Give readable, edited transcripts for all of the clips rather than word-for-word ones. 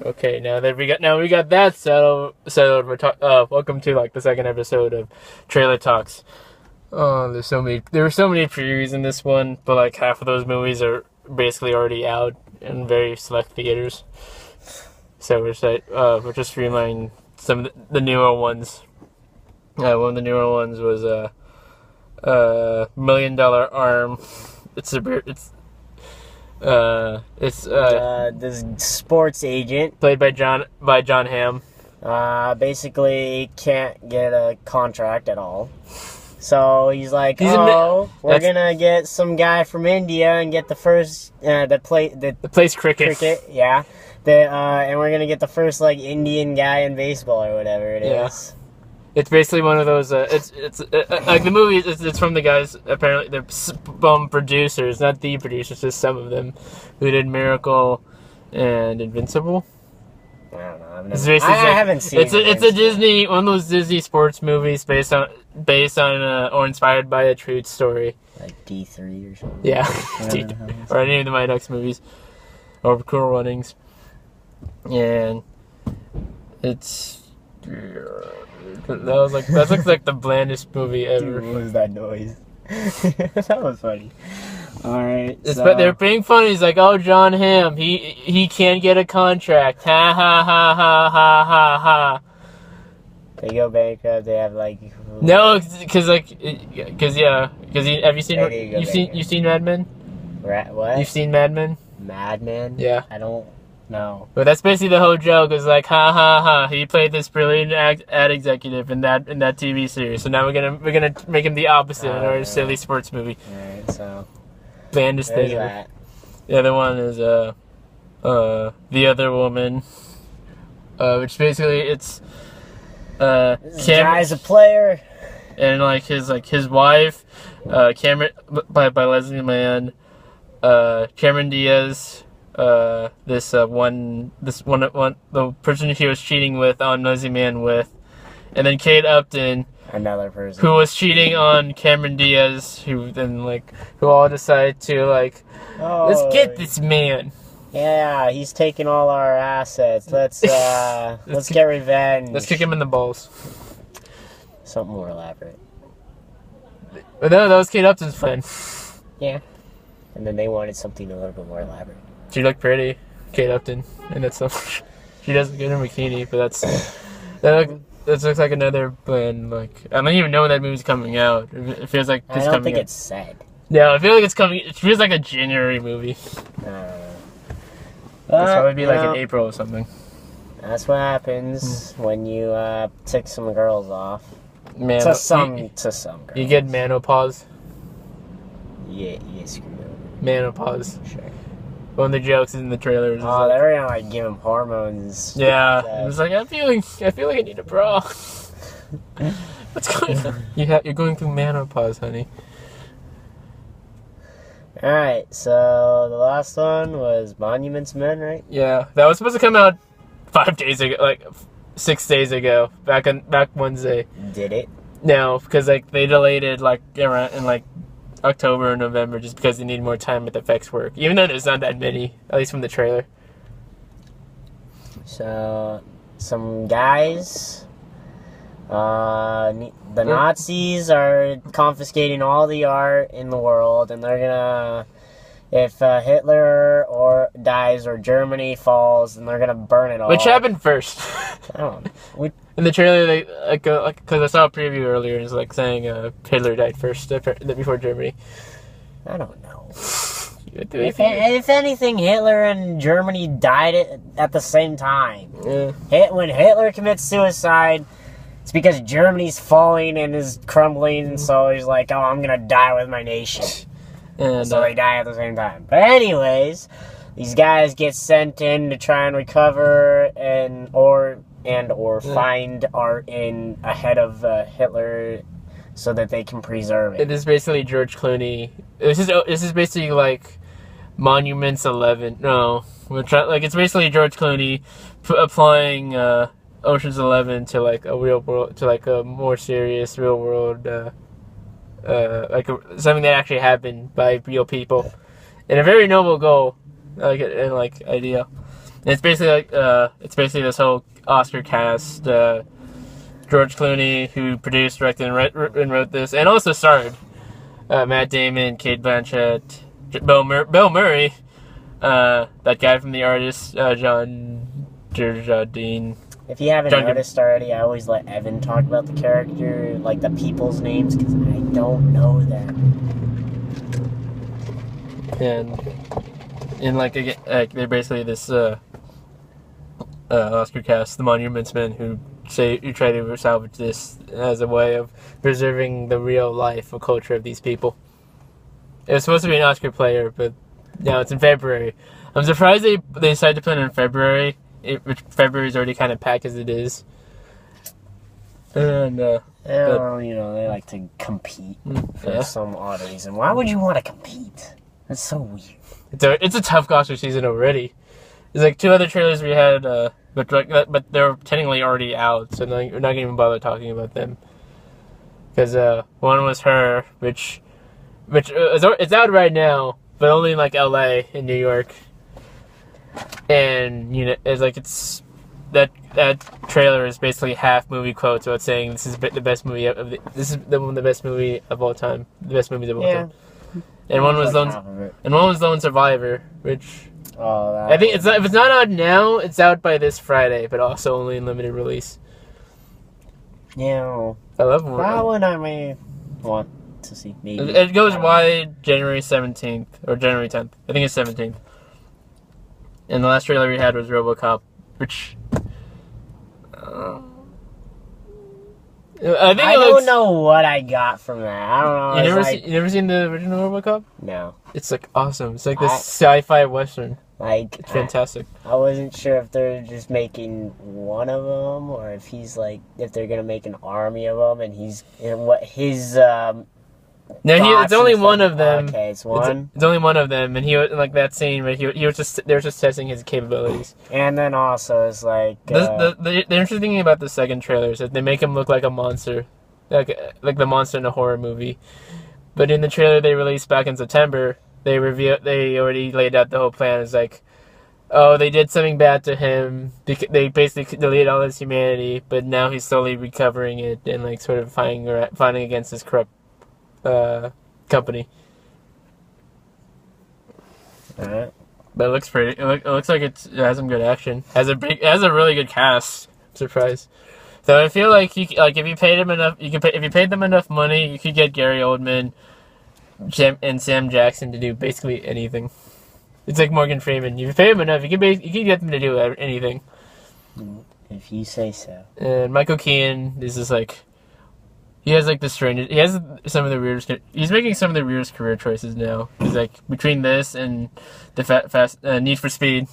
Okay, now that we got that settled. Welcome to like the second episode of Trailer Talks. Oh, there were so many previews in this one, but like half of those movies are basically already out in very select theaters. So we're just streamlining some of the newer ones. One of the newer ones was $1 Million Arm. This sports agent Played by John Hamm. basically can't get a contract at all. So he's like, He's we're gonna get some guy from India and get the first that plays cricket. yeah. And we're gonna get the first like Indian guy in baseball or whatever it is. It's basically one of those. It's like the movie. It's from the guys. Apparently, they're producers, not the producers, just some of them, who did Miracle and Invincible. I don't know. I haven't seen it. It's a Disney, one of those Disney sports movies based on or inspired by a true story. Like D3 or something. Yeah, or any of the Mighty Ducks movies, or Cool Runnings, and it's. That looks like the blandest movie ever. Dude, what was that noise? That was funny. Alright. But they're being funny. He's like, oh, John Hamm, he can't get a contract. Ha ha ha ha ha ha ha. They go bankrupt. They have like. No, because have you seen Mad Men? What? You've seen Mad Men? Mad Men? Yeah. I don't know. But that's basically the whole joke. Is like, ha ha ha. He played this brilliant ad executive in that TV series. So now we're gonna make him the opposite in our silly sports movie. Alright, so. Blandest thing ever. That. The other one is The Other Woman, which basically it's This guy's a player. and like his wife, Cameron by Leslie Mann, Cameron Diaz, the person she was cheating with on Leslie Mann with, and then Kate Upton, Another person who was cheating on Cameron Diaz, who all decide to like, let's get this man. Yeah, he's taking all our assets. Let's get revenge. Let's kick him in the balls. Something more elaborate. But no, that was Kate Upton's plan. Yeah. And then they wanted something a little bit more elaborate. She looked pretty, Kate Upton, and that's so. She doesn't get her bikini, but that looks like another plan. Like I don't even know when that movie's coming out. It feels like I don't think it's said. Yeah, I feel like it's coming. It feels like a January movie. It's probably be like in April or something. That's what happens when you tick some girls off. To some girls. You get menopause. Yeah, screw up. Menopause. Sure. One of the jokes in the trailers. Oh, they were gonna like give him hormones. Yeah, it was like I feel like I need a bra. What's going on? You're going through menopause, honey. Alright, so the last one was Monuments Men, right? Yeah, that was supposed to come out 5 days ago, like 6 days ago, back Wednesday. Did it? No, because like they delayed it like around in like October or November just because they need more time with effects work. Even though there's not that many, at least from the trailer. So some guys, the Nazis are confiscating all the art in the world, and they're gonna, if Hitler dies or Germany falls, then they're gonna burn it all. Which happened first? I don't know. In the trailer, they because I saw a preview earlier, and it's like saying Hitler died first before Germany. I don't know. If anything, Hitler and Germany died at the same time. Yeah. When Hitler commits suicide, it's because Germany's falling and is crumbling, so he's like, oh, I'm gonna die with my nation. And so they die at the same time. But anyways, these guys get sent in to try and recover or find art ahead of Hitler so that they can preserve it. It is basically George Clooney. This is basically like Monuments 11. No, it's basically George Clooney applying Ocean's 11 to like a real world, to like a more serious real world, something that actually happened by real people, and a very noble goal, idea. It's basically this whole Oscar cast. George Clooney, who produced, directed, and wrote this, and also starred. Matt Damon, Cate Blanchett, Bill Murray, that guy from The Artist, John Dujardin. If you haven't noticed already, I always let Evan talk about the character, like the people's names, because I don't know them. And like they're basically this Oscar cast, the Monuments Men, who try to salvage this as a way of preserving the real life or culture of these people. It was supposed to be an Oscar player, but now it's in February. I'm surprised they decided to put it in February, which February is already kind of packed as it is. And they like to compete for some odd reason. Why would you want to compete? That's so weird. It's a tough Oscar season already. There's like 2 other trailers we had, but they're technically already out, so we're not gonna even bother talking about them. Because one was Her, which it's out right now, but only in like LA and New York. And it's that trailer is basically half movie quotes about saying this is the best movie the best movie of all time, the best movies of all time. And one was Lone Survivor, which. I think if it's not out now, it's out by this Friday, but also only in limited release. Yeah. I love it. That one I may want to see. Maybe. It goes wide January 17th, or January 10th. I think it's 17th. And the last trailer we had was RoboCop, which... I don't know what I got from that. I don't know. You never seen the original RoboCop? No. It's like awesome. It's like this sci-fi western. Like, it's fantastic. I wasn't sure if they're just making one of them, or if if they're gonna make an army of them, and what his No, it's only one of them. Okay, it's one. It's only one of them, and he was like that scene, but they were just testing his capabilities. And then also it's like the interesting thing about the second trailer is that they make him look like a monster, like the monster in a horror movie. But in the trailer they released back in September, they already laid out the whole plan. It's like, oh, they did something bad to him. They basically deleted all his humanity, but now he's slowly recovering it and like sort of fighting against his corrupt company. Alright. But it looks pretty. It looks like it has some good action. It has a really good cast. I'm surprised. So I feel like if you paid him enough, if you paid them enough money, you could get Gary Oldman, and Sam Jackson to do basically anything. It's like Morgan Freeman. If you pay him enough, you can get them to do anything. If you say so. And Michael Keaton is just like, he has like the strangest. He has some of the weirdest. He's making some of the weirdest career choices now. He's like between this and the Need for Speed.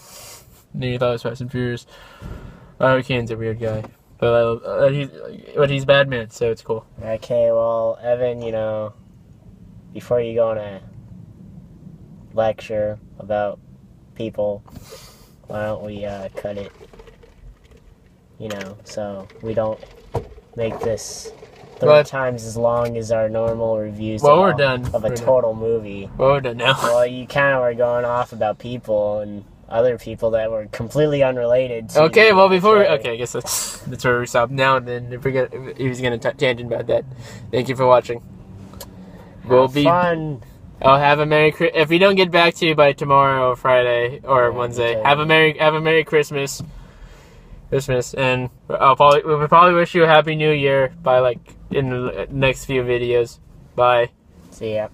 Then you thought it was Fast and Furious. Michael Keaton's a weird guy, but he's Batman, so it's cool. Okay, well, Evan, before you go on a lecture about people, why don't we cut it? So we don't make this 3 times as long as our normal reviews of a total movie. Well, we're done now. Well, you kind of were going off about people and other people that were completely unrelated to... Okay, well, I guess that's where we stop now, and then if he's going to tangent about that. Thank you for watching. Fun. I'll have a Merry Christmas. If we don't get back to you by tomorrow or Friday or Wednesday, have a Merry Christmas. And we'll probably wish you a Happy New Year in the next few videos. Bye. See ya.